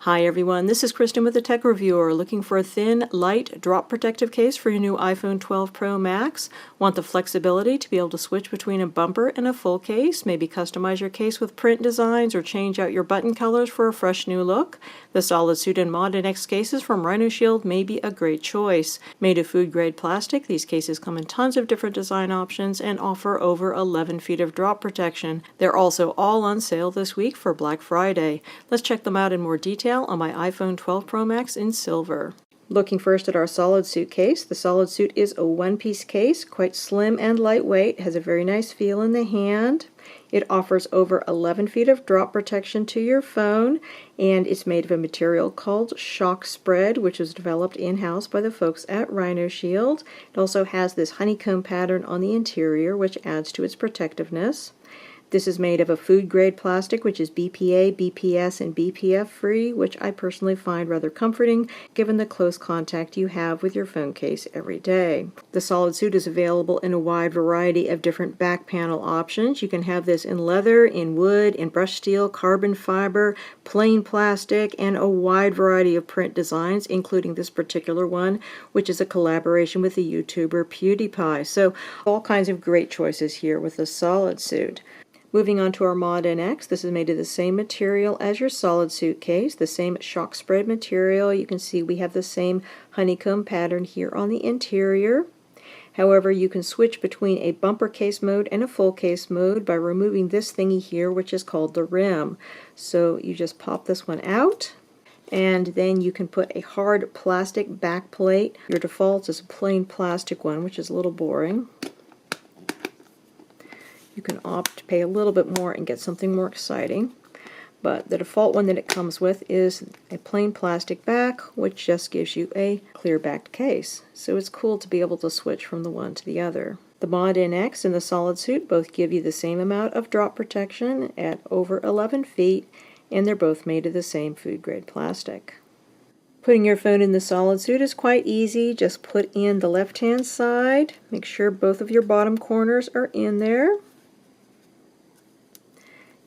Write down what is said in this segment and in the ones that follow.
Hi everyone, this is Kristen with the Tech Reviewer, looking for a thin, light, drop protective case for your new iPhone 12 Pro Max. Want the flexibility to be able to switch between a bumper and a full case, maybe customize your case with print designs or change out your button colors for a fresh new look? The SolidSuit and ModNX cases from RhinoShield may be a great choice. Made of food-grade plastic, these cases come in tons of different design options and offer over 11 feet of drop protection. They're also all on sale this week for Black Friday. Let's check them out in more detail on my iPhone 12 Pro Max in silver. Looking first at our SolidSuit case. The SolidSuit is a one-piece case, quite slim and lightweight, has a very nice feel in the hand. It offers over 11 feet of drop protection to your phone, and it's made of a material called shock spread, which was developed in-house by the folks at RhinoShield. It also has this honeycomb pattern on the interior, which adds to its protectiveness. This is made of a food-grade plastic, which is BPA, BPS, and BPF free, which I personally find rather comforting given the close contact you have with your phone case every day. The SolidSuit is available in a wide variety of different back panel options. You can have this in leather, in wood, in brushed steel, carbon fiber, plain plastic, and a wide variety of print designs, including this particular one, which is a collaboration with the YouTuber PewDiePie. So all kinds of great choices here with the SolidSuit. Moving on to our ModNX, this is made of the same material as your SolidSuit case, the same shock spread material. You can see we have the same honeycomb pattern here on the interior. However, you can switch between a bumper case mode and a full case mode by removing this thingy here, which is called the rim. So you just pop this one out, and then you can put a hard plastic backplate. Your default is a plain plastic one, which is a little boring. You can opt to pay a little bit more and get something more exciting. But the default one that it comes with is a plain plastic back, which just gives you a clear backed case. So it's cool to be able to switch from the one to the other. The ModNX and the SolidSuit both give you the same amount of drop protection at over 11 feet, and they're both made of the same food grade plastic. Putting your phone in the SolidSuit is quite easy. Just put in the left hand side, make sure both of your bottom corners are in there,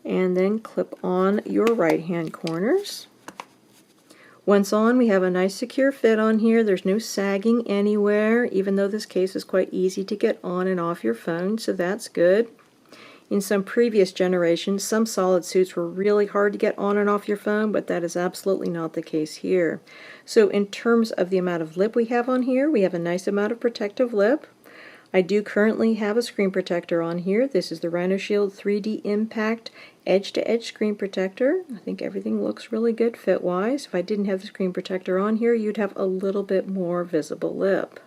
and then clip on your right hand corners. Once on, we have a nice secure fit on here. There's no sagging anywhere, even though this case is quite easy to get on and off your phone, so that's good. In some previous generations, some SolidSuits were really hard to get on and off your phone, but that is absolutely not the case here. So in terms of the amount of lip we have on here, we have a nice amount of protective lip. I do currently have a screen protector on here. This is the RhinoShield 3D Impact edge-to-edge screen protector. I think everything looks really good fit-wise. If I didn't have the screen protector on here, you'd have a little bit more visible lip.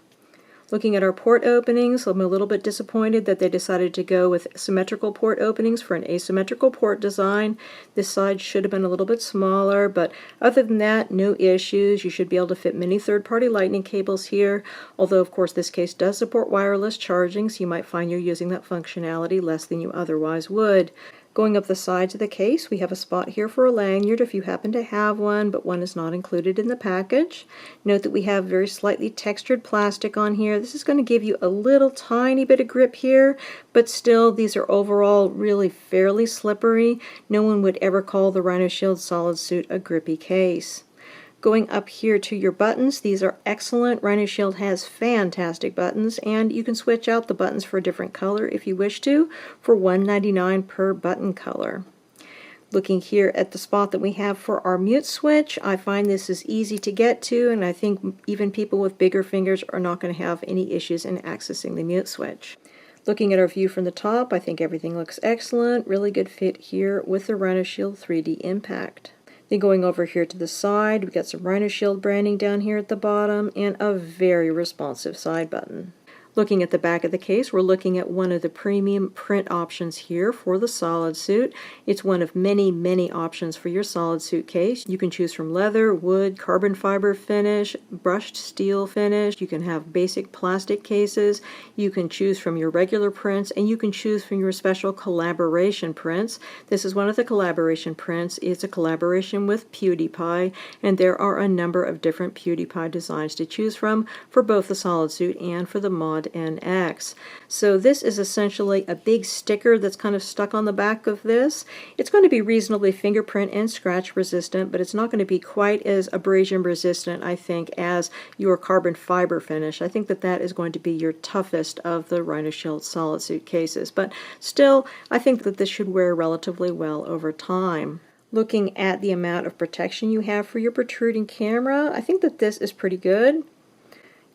Looking at our port openings, I'm a little bit disappointed that they decided to go with symmetrical port openings for an asymmetrical port design. This side should have been a little bit smaller, but other than that, no issues. You should be able to fit many third-party lightning cables here, although of course this case does support wireless charging, so you might find you're using that functionality less than you otherwise would. Going up the sides of the case, we have a spot here for a lanyard if you happen to have one, but one is not included in the package. Note that we have very slightly textured plastic on here. This is going to give you a little tiny bit of grip here, but still these are overall really fairly slippery. No one would ever call the RhinoShield SolidSuit a grippy case. Going up here to your buttons, these are excellent. RhinoShield has fantastic buttons, and you can switch out the buttons for a different color if you wish to, for $1.99 per button color. Looking here at the spot that we have for our mute switch, I find this is easy to get to, and I think even people with bigger fingers are not going to have any issues in accessing the mute switch. Looking at our view from the top, I think everything looks excellent. Really good fit here with the RhinoShield 3D Impact. Then going over here to the side, we've got some RhinoShield branding down here at the bottom and a very responsive side button. Looking at the back of the case, we're looking at one of the premium print options here for the SolidSuit. It's one of many, many options for your SolidSuit case. You can choose from leather, wood, carbon fiber finish, brushed steel finish. You can have basic plastic cases. You can choose from your regular prints, and you can choose from your special collaboration prints. This is one of the collaboration prints. It's a collaboration with PewDiePie, and there are a number of different PewDiePie designs to choose from for both the SolidSuit and for the ModNX ModNX. So this is essentially a big sticker that's kind of stuck on the back of this. It's going to be reasonably fingerprint and scratch resistant, but it's not going to be quite as abrasion resistant, I think, as your carbon fiber finish. I think that that is going to be your toughest of the RhinoShield SolidSuit cases, but still, I think that this should wear relatively well over time. Looking at the amount of protection you have for your protruding camera, I think that this is pretty good.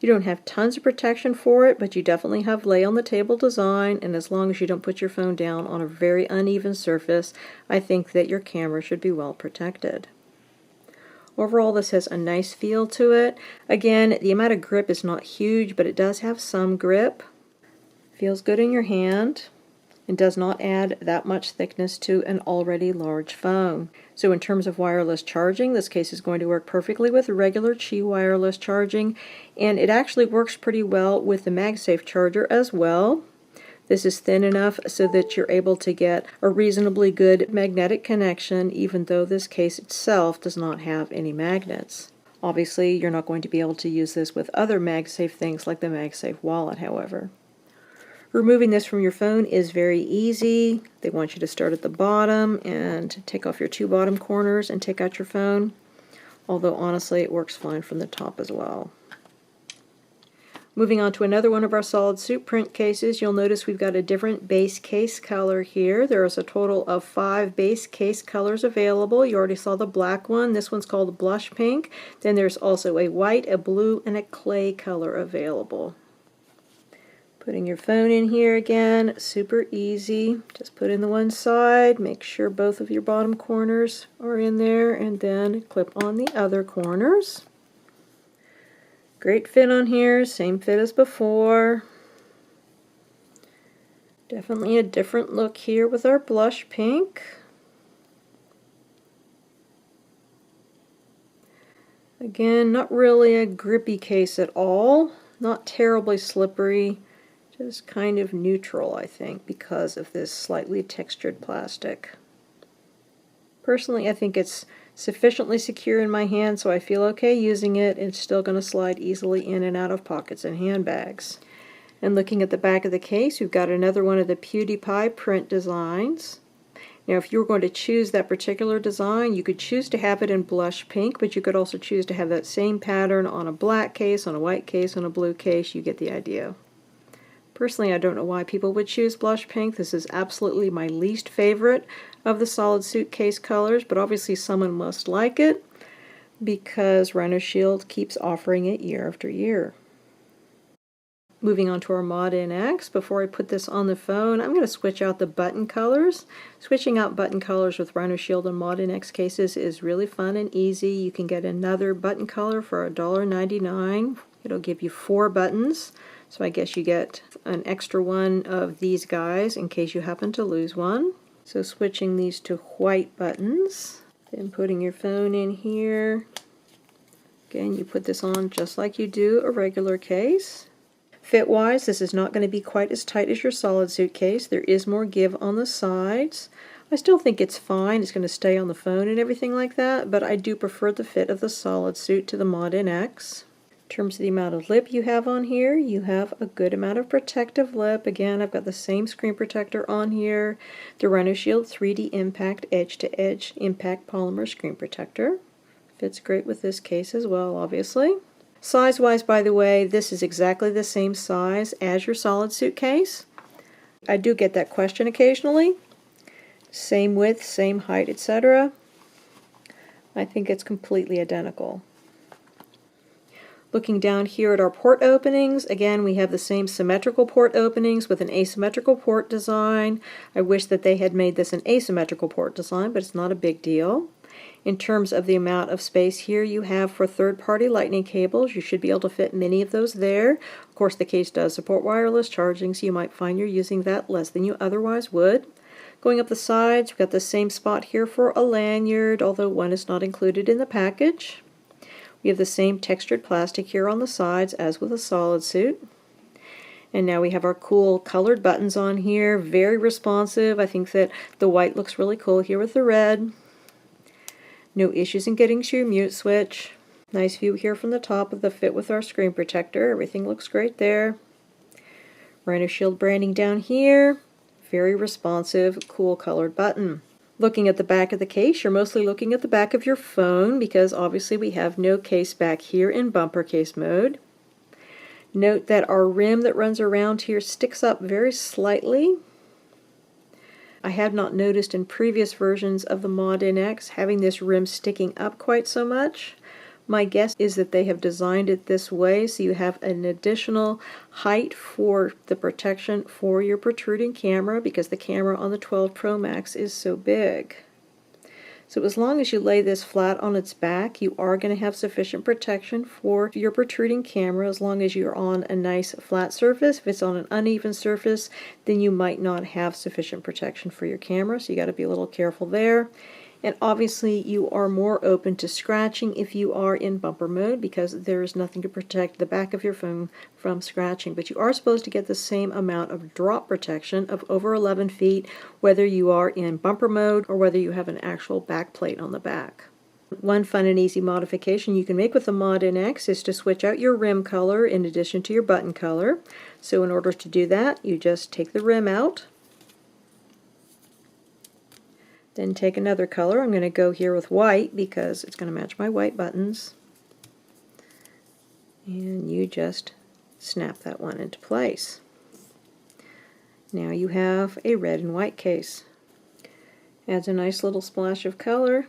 You don't have tons of protection for it, but you definitely have lay on the table design, and as long as you don't put your phone down on a very uneven surface, I think that your camera should be well protected. Overall, this has a nice feel to it. Again, the amount of grip is not huge, but it does have some grip. Feels good in your hand and does not add that much thickness to an already large phone. So in terms of wireless charging, this case is going to work perfectly with regular Qi wireless charging, and it actually works pretty well with the MagSafe charger as well. This is thin enough so that you're able to get a reasonably good magnetic connection, even though this case itself does not have any magnets. Obviously, you're not going to be able to use this with other MagSafe things like the MagSafe wallet, however. Removing this from your phone is very easy. They want you to start at the bottom and take off your two bottom corners and take out your phone, although honestly it works fine from the top as well. Moving on to another one of our SolidSuit print cases, you'll notice we've got a different base case color here. There is a total of 5 base case colors available. You already saw the black one. This one's called blush pink. Then there's also a white, a blue, and a clay color available. Putting your phone in here again, super easy. Just put in the one side, make sure both of your bottom corners are in there, and then clip on the other corners. Great fit on here, same fit as before. Definitely a different look here with our blush pink. Again, not really a grippy case at all, not terribly slippery. Just kind of neutral, I think, because of this slightly textured plastic. Personally, I think it's sufficiently secure in my hand, so I feel okay using it. It's still going to slide easily in and out of pockets and handbags. And looking at the back of the case, we've got another one of the PewDiePie print designs. Now, if you were going to choose that particular design, you could choose to have it in blush pink, but you could also choose to have that same pattern on a black case, on a white case, on a blue case. You get the idea. Personally, I don't know why people would choose blush pink. This is absolutely my least favorite of the SolidSuit case colors, but obviously someone must like it because RhinoShield keeps offering it year after year. Moving on to our ModNX, before I put this on the phone, I'm going to switch out the button colors. Switching out button colors with RhinoShield and ModNX cases is really fun and easy. You can get another button color for $1.99. It'll give you 4 buttons. So I guess you get an extra one of these guys in case you happen to lose one. So switching these to white buttons, then putting your phone in here. Again, you put this on just like you do a regular case. Fit-wise, this is not going to be quite as tight as your SolidSuit case. There is more give on the sides. I still think it's fine. It's going to stay on the phone and everything like that, but I do prefer the fit of the SolidSuit to the ModNX. In terms of the amount of lip you have on here, you have a good amount of protective lip. Again, I've got the same screen protector on here, the RhinoShield 3D Impact Edge-to-Edge Impact Polymer Screen Protector. Fits great with this case as well, obviously. Size-wise, by the way, this is exactly the same size as your SolidSuit case. I do get that question occasionally. Same width, same height, etc. I think it's completely identical. Looking down here at our port openings, again we have the same symmetrical port openings with an asymmetrical port design. I wish that they had made this an asymmetrical port design, but it's not a big deal. In terms of the amount of space here you have for third-party lightning cables, you should be able to fit many of those there. Of course, the case does support wireless charging, so you might find you're using that less than you otherwise would. Going up the sides, we've got the same spot here for a lanyard, although one is not included in the package. We have the same textured plastic here on the sides as with a SolidSuit. And now we have our cool colored buttons on here, very responsive. I think that the white looks really cool here with the red. No issues in getting to your mute switch. Nice view here from the top of the fit with our screen protector. Everything looks great there. RhinoShield branding down here. Very responsive, cool colored button. Looking at the back of the case, you're mostly looking at the back of your phone because obviously we have no case back here in bumper case mode. Note that our rim that runs around here sticks up very slightly. I have not noticed in previous versions of the ModNX having this rim sticking up quite so much. My guess is that they have designed it this way so you have an additional height for the protection for your protruding camera because the camera on the 12 Pro Max is so big. So as long as you lay this flat on its back, you are going to have sufficient protection for your protruding camera as long as you're on a nice flat surface. If it's on an uneven surface, then you might not have sufficient protection for your camera, so you got to be a little careful there. And obviously you are more open to scratching if you are in bumper mode because there is nothing to protect the back of your phone from scratching. But you are supposed to get the same amount of drop protection of over 11 feet whether you are in bumper mode or whether you have an actual back plate on the back. One fun and easy modification you can make with the ModNX is to switch out your rim color in addition to your button color. So in order to do that, you just take the rim out. Then take another color. I'm going to go here with white because it's going to match my white buttons. And you just snap that one into place. Now you have a red and white case. Adds a nice little splash of color.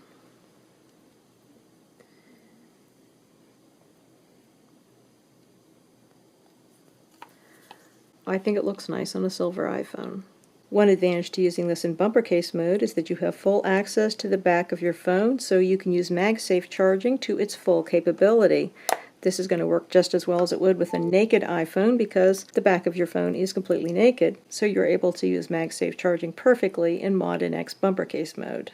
I think it looks nice on a silver iPhone. One advantage to using this in bumper case mode is that you have full access to the back of your phone, so you can use MagSafe charging to its full capability. This is going to work just as well as it would with a naked iPhone because the back of your phone is completely naked, so you're able to use MagSafe charging perfectly in ModNX bumper case mode.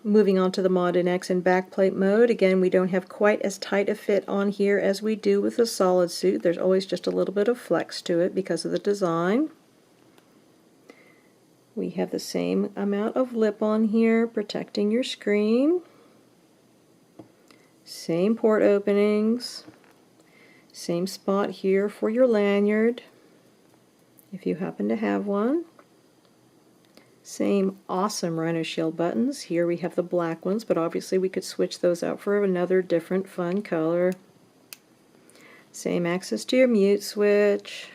Moving on to the ModNX in backplate mode, again we don't have quite as tight a fit on here as we do with the SolidSuit. There's always just a little bit of flex to it because of the design. We have the same amount of lip on here protecting your screen. Same port openings. Same spot here for your lanyard if you happen to have one. Same awesome RhinoShield buttons. Here we have the black ones, but obviously we could switch those out for another different fun color. Same access to your mute switch.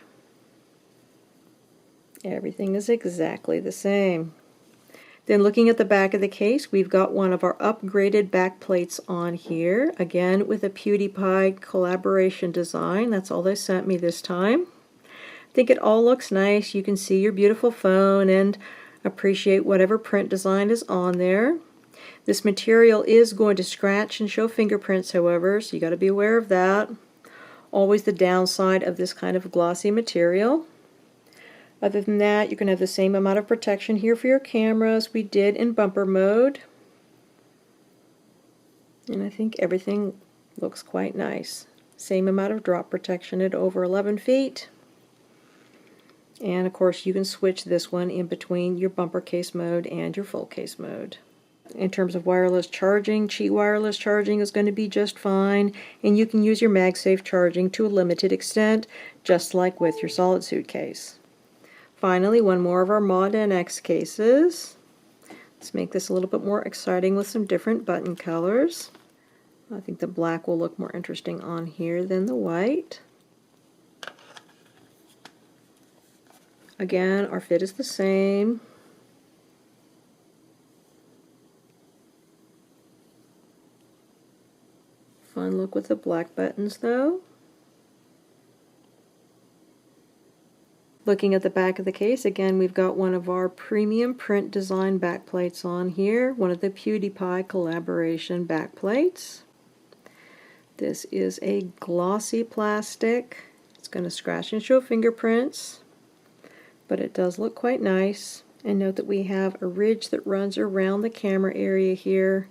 Everything is exactly the same. Then looking at the back of the case, we've got one of our upgraded back plates on here, again with a PewDiePie collaboration design. That's all they sent me this time. I think it all looks nice. You can see your beautiful phone and appreciate whatever print design is on there. This material is going to scratch and show fingerprints, however, so you got to be aware of that. Always the downside of this kind of glossy material. Other than that, you can have the same amount of protection here for your camera as we did in bumper mode. And I think everything looks quite nice. Same amount of drop protection at over 11 feet. And of course you can switch this one in between your bumper case mode and your full case mode. In terms of wireless charging, Qi wireless charging is going to be just fine, and you can use your MagSafe charging to a limited extent, just like with your SolidSuit case. Finally, one more of our ModNX cases. Let's make this a little bit more exciting with some different button colors. I think the black will look more interesting on here than the white. Again, our fit is the same. Fun look with the black buttons though. Looking at the back of the case, again we've got one of our premium print design backplates on here, one of the PewDiePie collaboration backplates. This is a glossy plastic. It's going to scratch and show fingerprints, but it does look quite nice. And note that we have a ridge that runs around the camera area here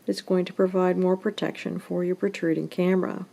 that's going to provide more protection for your protruding camera.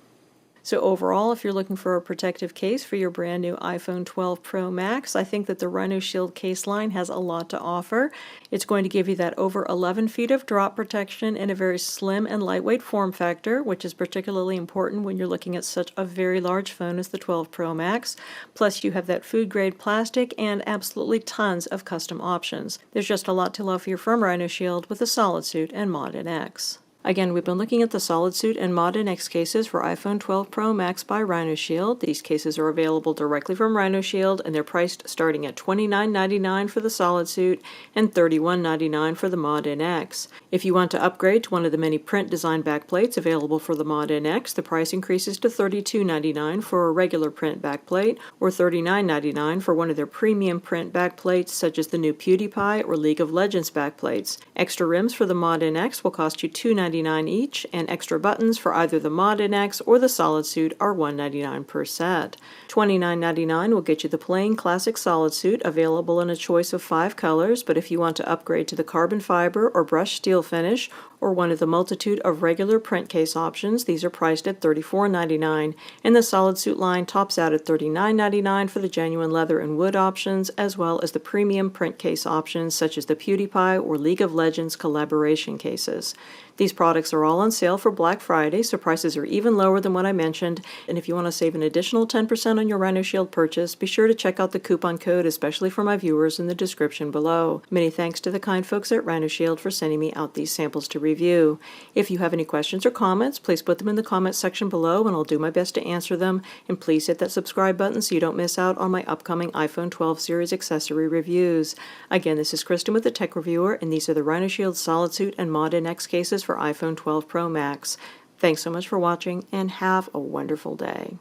So overall, if you're looking for a protective case for your brand new iPhone 12 Pro Max, I think that the RhinoShield case line has a lot to offer. It's going to give you that over 11 feet of drop protection in a very slim and lightweight form factor, which is particularly important when you're looking at such a very large phone as the 12 Pro Max. Plus, you have that food-grade plastic and absolutely tons of custom options. There's just a lot to love here from RhinoShield with the SolidSuit and ModNX. Again, we've been looking at the SolidSuit and ModNX cases for iPhone 12 Pro Max by RhinoShield. These cases are available directly from RhinoShield, and they're priced starting at $29.99 for the SolidSuit and $31.99 for the ModNX. If you want to upgrade to one of the many print design backplates available for the ModNX, the price increases to $32.99 for a regular print backplate, or $39.99 for one of their premium print backplates, such as the new PewDiePie or League of Legends backplates. Extra rims for the ModNX will cost you $2.99 each, and extra buttons for either the ModNX or the SolidSuit are $1.99 per set. $29.99 will get you the plain classic SolidSuit, available in a choice of 5 colors, but if you want to upgrade to the carbon fiber or brushed steel finish, or one of the multitude of regular print case options, these are priced at $34.99, and the SolidSuit line tops out at $39.99 for the genuine leather and wood options, as well as the premium print case options such as the PewDiePie or League of Legends collaboration cases. These products are all on sale for Black Friday, so prices are even lower than what I mentioned, and if you want to save an additional 10% on your RhinoShield purchase, be sure to check out the coupon code, especially for my viewers, in the description below. Many thanks to the kind folks at RhinoShield for sending me out these samples to review. If you have any questions or comments, please put them in the comments section below and I'll do my best to answer them, and please hit that subscribe button so you don't miss out on my upcoming iPhone 12 series accessory reviews. Again, this is Kristen with the Tech Reviewer, and these are the RhinoShield SolidSuit and ModNX cases for iPhone 12 Pro Max. Thanks so much for watching, and have a wonderful day.